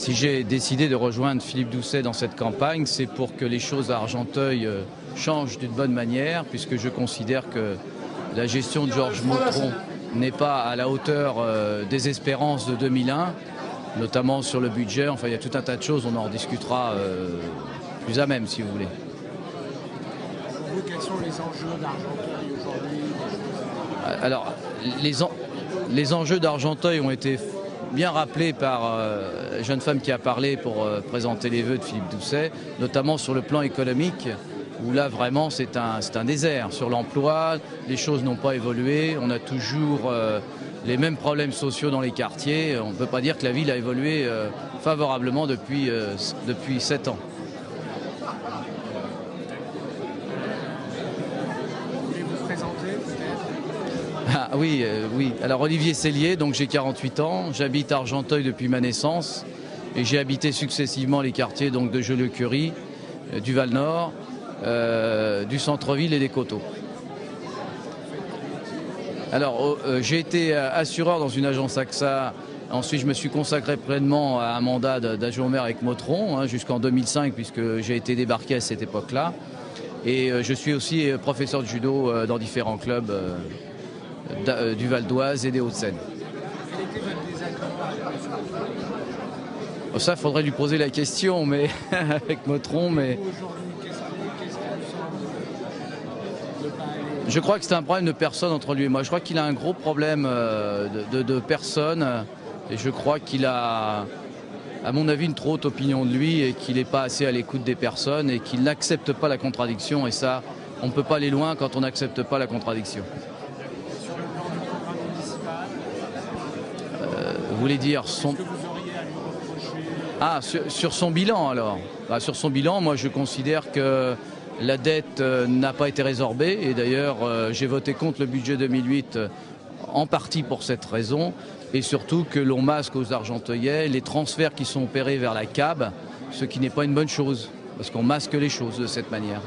Si j'ai décidé de rejoindre Philippe Doucet dans cette campagne, c'est pour que les choses à Argenteuil changent d'une bonne manière, puisque je considère que la gestion de Georges Motron n'est pas à la hauteur des espérances de 2001, notamment sur le budget. Enfin, il y a tout un tas de choses, on en rediscutera plus à même, si vous voulez. Pour vous, quels sont les enjeux d'Argenteuil aujourd'hui? Alors, les enjeux d'Argenteuil ont été bien rappelé par la jeune femme qui a parlé pour présenter les vœux de Philippe Doucet, notamment sur le plan économique, où là vraiment c'est un désert. Sur l'emploi, les choses n'ont pas évolué, on a toujours les mêmes problèmes sociaux dans les quartiers. On ne peut pas dire que la ville a évolué favorablement depuis 7 ans. Vous voulez vous présenter peut-être? Ah, oui, oui. Alors Olivier Cellier, donc j'ai 48 ans, j'habite Argenteuil depuis ma naissance et j'ai habité successivement les quartiers donc de Joliot-Curie, du Val-Nord, du centre-ville et des Coteaux. Alors j'ai été assureur dans une agence AXA. Ensuite, je me suis consacré pleinement à un mandat d'adjoint-maire avec Motron jusqu'en 2005, puisque j'ai été débarqué à cette époque-là. Et je suis aussi professeur de judo dans différents clubs du Val d'Oise et des Hauts-de-Seine. Quel était votre désaccord avec Motron? Ça, il faudrait lui poser la question, mais avec Motron. Mais Aujourd'hui, qu'est-ce qui vous semble ne pas aller? je crois que c'est un problème de personne entre lui et moi. Je crois qu'il a un gros problème de personne. Et je crois qu'il a, à mon avis, une trop haute opinion de lui et qu'il n'est pas assez à l'écoute des personnes et qu'il n'accepte pas la contradiction. Et ça, on ne peut pas aller loin quand on n'accepte pas la contradiction. Sur le plan du programme municipal, Vous voulez dire son... est-ce que vous auriez à lui reprocher? Ah, sur son bilan alors. Sur son bilan, moi je considère que la dette n'a pas été résorbée. Et d'ailleurs, j'ai voté contre le budget 2008 en partie pour cette raison. Et surtout que l'on masque aux Argenteuillais les transferts qui sont opérés vers la CAB, ce qui n'est pas une bonne chose, parce qu'on masque les choses de cette manière.